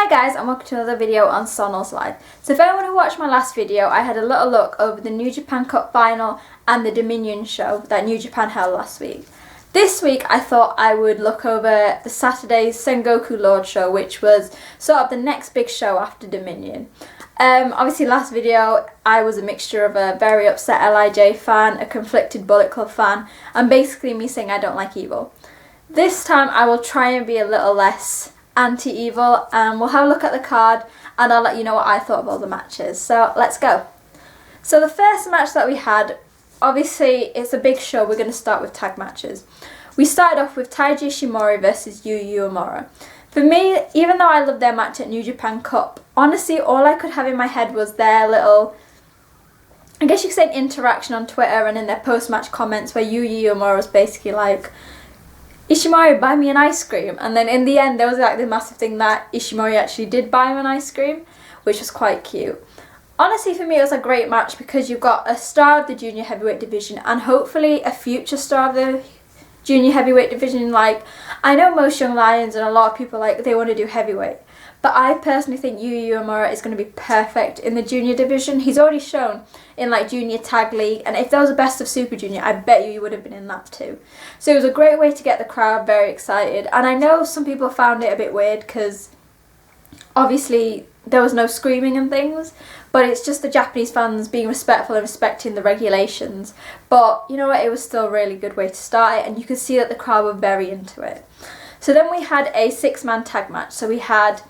guys, and welcome to another video on Sonal's Life. So for anyone who watched my last video, I had a little look over the New Japan Cup final and the Dominion show that New Japan held last week. This week I thought I would look over the Saturday's Sengoku Lord show, which was sort of the next big show after Dominion. Obviously last video I was a mixture of a very upset LIJ fan, a conflicted Bullet Club fan, and basically me saying I don't like Evil. This time I will try and be a little less anti-Evil, and we'll have a look at the card and I'll let you know what I thought of all the matches. So let's go. So the first match that we had, obviously it's a big show, we're going to start with tag matches. We started off with Taiji Ishimori versus Yu Uemura. For me, even though I loved their match at New Japan Cup, honestly all I could have in my head was their little, I guess you could say, interaction on Twitter and in their post-match comments where Yu Uemura was basically like, Ishimori, buy me an ice cream. And then in the end there was like the massive thing that Ishimori actually did buy him an ice cream, which was quite cute. Honestly, for me it was a great match because you've got a star of the junior heavyweight division and hopefully a future star of the junior heavyweight division. Like, I know most young lions and a lot of people, like, they want to do heavyweight, but I personally think Yu Uemura is going to be perfect in the junior division. He's already shown in like junior tag league, and if there was a best of super junior, I bet you he would have been in that too. So it was a great way to get the crowd very excited. And I know some people found it a bit weird because obviously there was no screaming and things, but it's just the Japanese fans being respectful and respecting the regulations. But you know what, it was still a really good way to start it, and you could see that the crowd were very into it. So then we had a 6-man tag match. So we had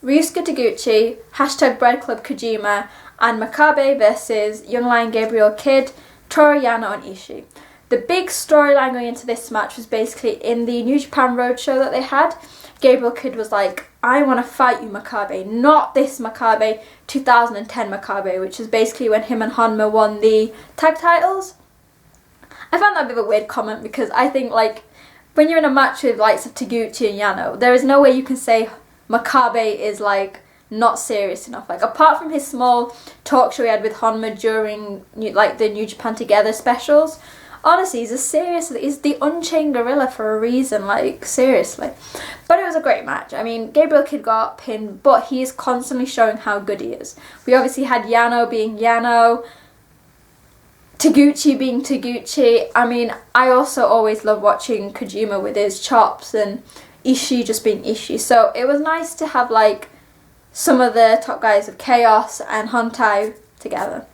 Ryusuke Taguchi, hashtag Bread Club Kojima, and Makabe versus Young Lion Gabriel Kidd, Toru Yano and Ishii. The big storyline going into this match was basically in the New Japan Roadshow that they had. Gabriel Kidd was like, I want to fight you, Makabe, not this Makabe, 2010 Makabe, which is basically when him and Honma won the tag titles. I found that a bit of a weird comment because I think, like, when you're in a match with likes of Taguchi and Yano, there is no way you can say Makabe is like not serious enough. Like, apart from his small talk show he had with Honma during like the New Japan Together specials, honestly he's the Unchained Gorilla for a reason, like, seriously. But it was a great match. I mean, Gabriel Kidd got pinned, but he is constantly showing how good he is. We obviously had Yano being Yano, Taguchi being Taguchi. I mean, I also always love watching Kojima with his chops and Ishii just being Ishii. So it was nice to have like some of the top guys of Chaos and Hontai together.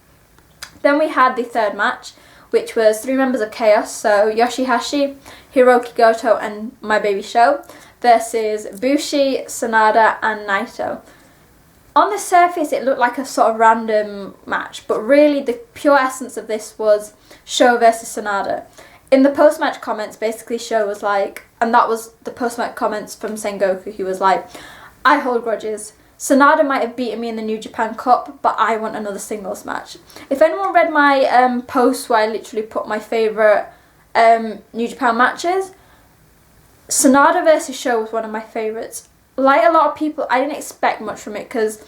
Then we had the third match, which was 3 members of Chaos, so Yoshihashi, Hiroki Goto and My Baby Sho versus Bushi, Sanada and Naito. On the surface it looked like a sort of random match, but really the pure essence of this was Sho versus Sanada. In the post-match comments, basically Sho was like, and that was the post-match comments from Sengoku, he was like, I hold grudges. Sanada might have beaten me in the New Japan Cup, but I want another singles match. If anyone read my post where I literally put my favourite New Japan matches, Sanada versus Sho was one of my favourites. Like a lot of people, I didn't expect much from it because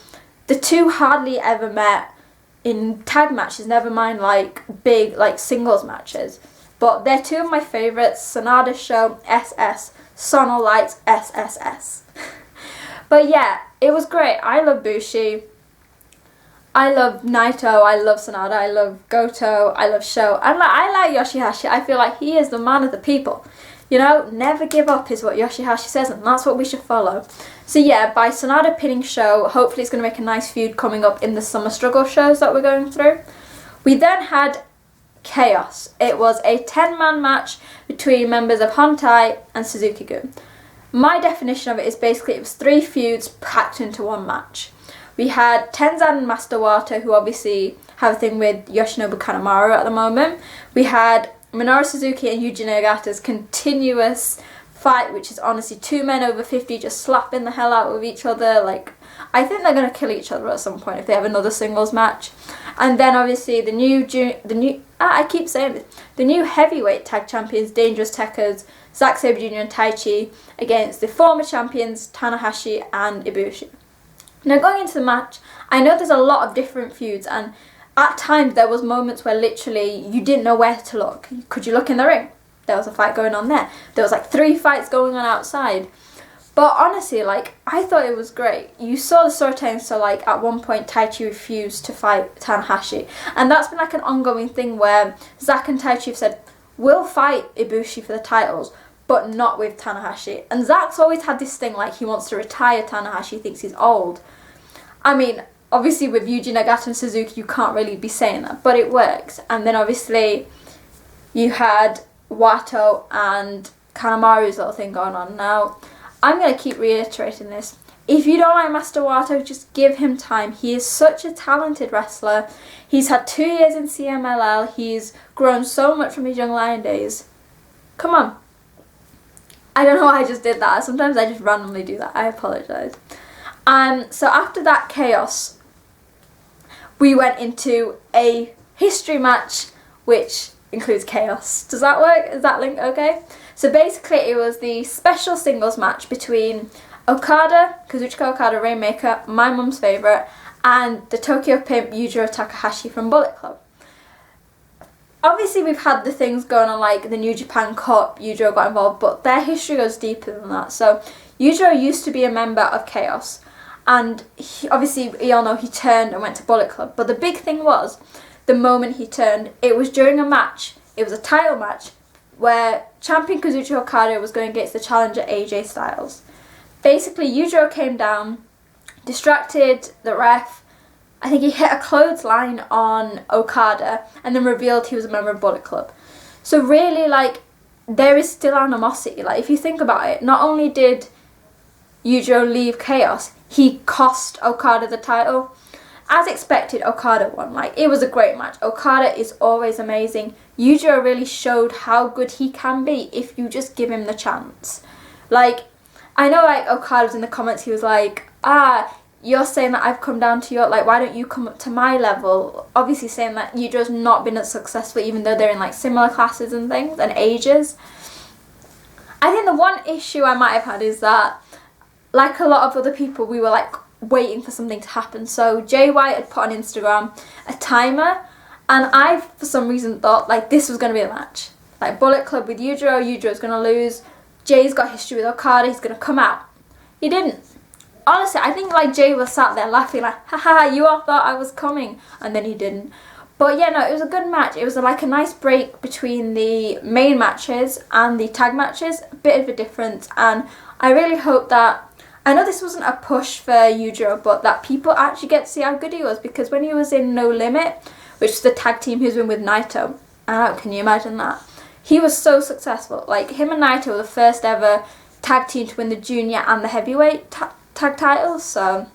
the two hardly ever met in tag matches, never mind like big like singles matches. But they're two of my favourites, Sanada Sho, SS, Sonal Lights, SSS. But yeah, it was great. I love Bushi, I love Naito, I love Sanada, I love Goto, I love Sho, and I like Yoshihashi. I feel like he is the man of the people. You know, never give up is what Yoshihashi says, and that's what we should follow. So yeah, by Sanada pinning Sho, hopefully it's going to make a nice feud coming up in the Summer Struggle shows that we're going through. We then had Chaos. It was a 10-man match between members of Hontai and Suzuki-gun. My definition of it is basically it was 3 feuds packed into one match. We had Tenzan and Master Wato, who obviously have a thing with Yoshinobu Kanemaru at the moment. We had Minoru Suzuki and Yuji Nagata's continuous fight, which is honestly 2 men over 50 just slapping the hell out of each other. Like, I think they're going to kill each other at some point if they have another singles match. And then obviously the new heavyweight tag champions, Dangerous Tekkers, Zack Sabre Jr. and Taichi, against the former champions Tanahashi and Ibushi. Now going into the match, I know there's a lot of different feuds, and at times there was moments where literally you didn't know where to look. Could you look in the ring? There was a fight going on there. There was like 3 fights going on outside. But honestly, like, I thought it was great. You saw the storytelling, so like at one point Taichi refused to fight Tanahashi, and that's been like an ongoing thing where Zack and Taichi have said, we'll fight Ibushi for the titles, but not with Tanahashi. And Zack's always had this thing like he wants to retire Tanahashi, he thinks he's old. I mean, obviously with Yuji Nagata and Suzuki you can't really be saying that, but it works. And then obviously you had Wato and Kanemaru's little thing going on. Now, I'm going to keep reiterating this. If you don't like Master Wato, just give him time. He is such a talented wrestler. He's had 2 years in CMLL. He's grown so much from his Young Lion days. Come on. I don't know why I just did that. Sometimes I just randomly do that. I apologise. So after that chaos, we went into a history match, which includes chaos. Does that work? Is that link okay? So basically it was the special singles match between Okada, Kazuchika Okada, Rainmaker, my mum's favourite, and the Tokyo Pimp Yujiro Takahashi from Bullet Club. Obviously we've had the things going on like the New Japan Cup, Yujiro got involved, but their history goes deeper than that. So Yujiro used to be a member of Chaos, and obviously we all know he turned and went to Bullet Club, but the big thing was, the moment he turned, it was during a match, it was a title match, where champion Kazuchika Okada was going against the challenger AJ Styles. Basically, Yujiro came down, distracted the ref. I think he hit a clothesline on Okada and then revealed he was a member of Bullet Club. So really, like, there is still animosity. Like, if you think about it, not only did Yujiro leave Chaos, he cost Okada the title. As expected, Okada won. Like, it was a great match. Okada is always amazing. Yujiro really showed how good he can be if you just give him the chance. Like, I know, like, Okada was in the comments, he was like, you're saying that I've come down to your, like, why don't you come up to my level? Obviously saying that Yujiro's not been as successful, even though they're in, like, similar classes and things, and ages. I think the one issue I might have had is that, like a lot of other people, we were, like, waiting for something to happen. So Jay White had put on Instagram a timer, and I for some reason thought like this was going to be a match, like Bullet Club with Yujiro's going to lose, Jay's got history with Okada, he's going to come out. He didn't. Honestly, I think like Jay was sat there laughing like, haha, you all thought I was coming, and then he didn't. But yeah, no, it was a good match. It was like a nice break between the main matches and the tag matches, a bit of a difference, and I really hope that, I know this wasn't a push for Yujiro, but that people actually get to see how good he was, because when he was in No Limit, which is the tag team he's been with Naito, can you imagine that? He was so successful. Like, him and Naito were the first ever tag team to win the junior and the heavyweight tag titles, so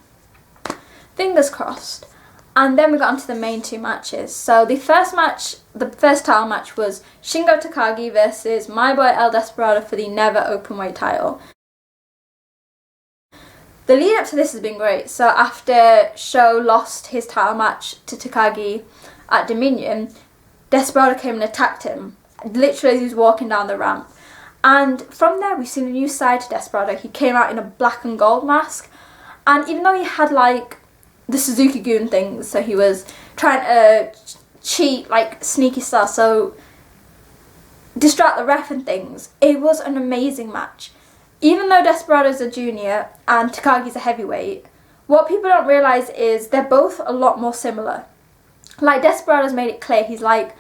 fingers crossed. And then we got onto the main 2 matches. So the first match, the first title match, was Shingo Takagi versus my boy El Desperado for the Never Openweight title. The lead up to this has been great. So after Sho lost his title match to Takagi at Dominion, Desperado came and attacked him, literally as he was walking down the ramp. And from there we've seen a new side to Desperado. He came out in a black and gold mask, and even though he had like the Suzuki Goon things, so he was trying to cheat, like sneaky style, so distract the ref and things, it was an amazing match. Even though Desperado's a junior and Takagi's a heavyweight, what people don't realise is they're both a lot more similar. Like, Desperado's made it clear, he's like,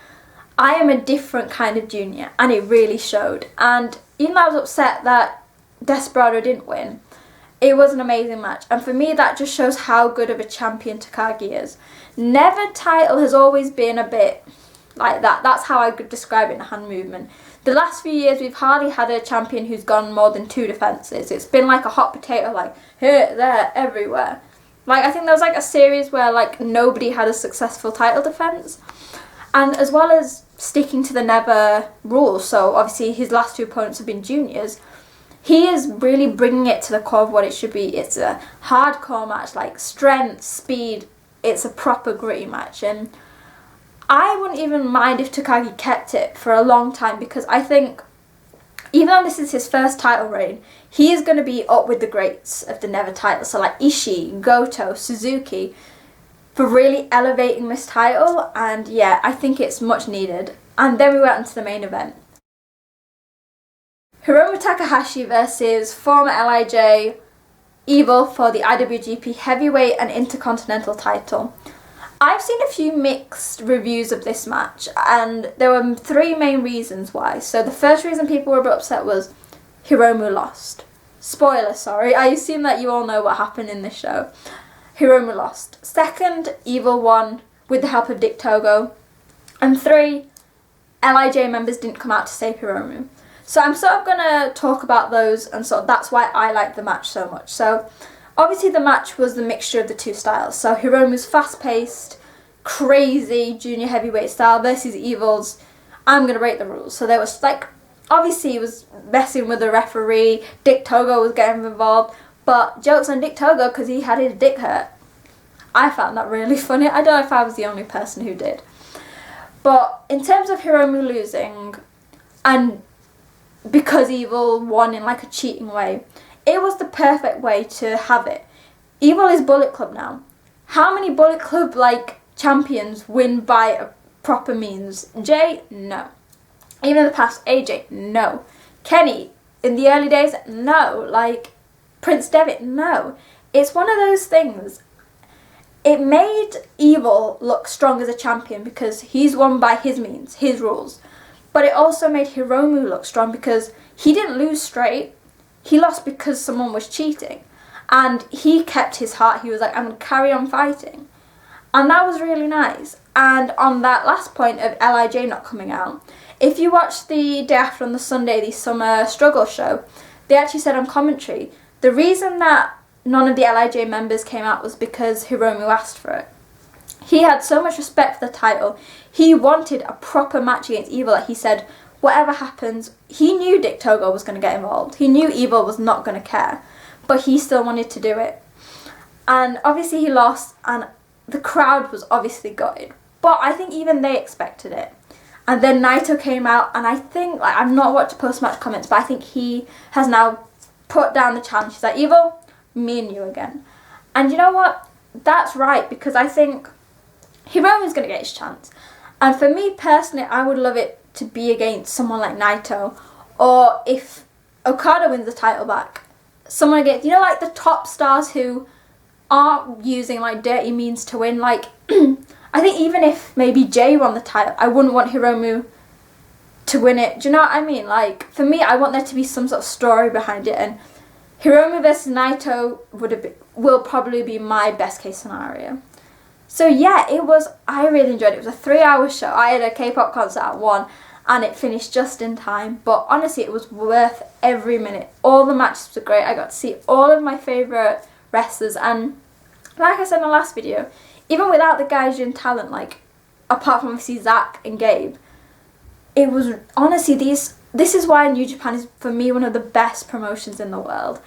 I am a different kind of junior, and it really showed. And even though I was upset that Desperado didn't win, it was an amazing match, and for me that just shows how good of a champion Takagi is. Never title has always been a bit like that. That's how I could describe it in a hand movement. The last few years we've hardly had a champion who's gone more than 2 defences. It's been like a hot potato, like here, there, everywhere. Like, I think there was like a series where like nobody had a successful title defence. And as well as sticking to the never rules, so obviously his last 2 opponents have been juniors, he is really bringing it to the core of what it should be. It's a hardcore match, like strength, speed, it's a proper gritty match. And I wouldn't even mind if Takagi kept it for a long time, because I think even though this is his first title reign, he is going to be up with the greats of the never title, so like Ishii, Goto, Suzuki, for really elevating this title. And yeah, I think it's much needed. And then we went on to the main event. Hiromu Takahashi versus former LIJ Evil for the IWGP Heavyweight and Intercontinental title. I've seen a few mixed reviews of this match, and there were three main reasons why. So the first reason people were a bit upset was Hiromu lost. Spoiler, sorry. I assume that you all know what happened in this show. Hiromu lost. Second, Evil won with the help of Dick Togo. And three, LIJ members didn't come out to save Hiromu. So I'm sort of going to talk about those, and sort of that's why I like the match so much. So obviously the match was the mixture of the two styles. So Hiromu's fast-paced, crazy junior heavyweight style versus Evil's I'm going to break the rules. So there was like, obviously he was messing with the referee, Dick Togo was getting involved, but jokes on Dick Togo because he had his dick hurt. I found that really funny. I don't know if I was the only person who did. But in terms of Hiromu losing, and because Evil won in like a cheating way, it was the perfect way to have it. Evil is Bullet Club now. How many Bullet Club like champions win by a proper means? Jay? No. Even in the past, AJ? No. Kenny? In the early days? No. Like Prince Devitt? No. It's one of those things. It made Evil look strong as a champion because he's won by his means, his rules. But it also made Hiromu look strong because he didn't lose straight. He lost because someone was cheating. And he kept his heart. He was like, I'm going to carry on fighting. And that was really nice. And on that last point of LIJ not coming out, if you watch the day after on the Sunday, the Summer Struggle show, they actually said on commentary, the reason that none of the LIJ members came out was because Hiromu asked for it. He had so much respect for the title. He wanted a proper match against Evil that he said, whatever happens, he knew Dick Togo was going to get involved. He knew Evil was not going to care, but he still wanted to do it. And obviously he lost, and the crowd was obviously gutted. But I think even they expected it. And then Naito came out, and I think, like, I've not watched post-match comments, but I think he has now put down the challenge. He's like, Evil, me and you again. And you know what? That's right, because I think Hiromu's going to get his chance. And for me personally, I would love it to be against someone like Naito. Or if Okada wins the title back, someone against, you know, like the top stars who aren't using like dirty means to win. Like, I think even if maybe Jay won the title, I wouldn't want Hiromu to win it. Do you know what I mean? Like, for me, I want there to be some sort of story behind it. And Hiromu versus Naito will probably be my best case scenario. So yeah, I really enjoyed it. It was a 3-hour show. I had a K-pop concert at 1 and it finished just in time. But honestly, it was worth every minute. All the matches were great. I got to see all of my favourite wrestlers. And like I said in the last video, even without the Gaijin talent, like apart from obviously Zack and Gabe, it was honestly, this is why New Japan is for me one of the best promotions in the world.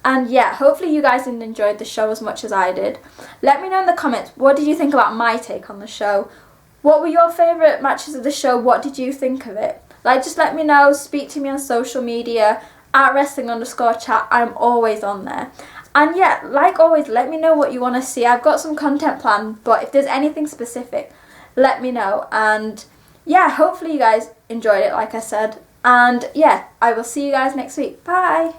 And yeah, hopefully you guys enjoyed the show as much as I did. Let me know in the comments, what did you think about my take on the show? What were your favourite matches of the show? What did you think of it? Like, just let me know. Speak to me on social media, @wrestling_chat. I'm always on there. And yeah, like always, let me know what you want to see. I've got some content planned, but if there's anything specific, let me know. And yeah, hopefully you guys enjoyed it, like I said. And yeah, I will see you guys next week. Bye!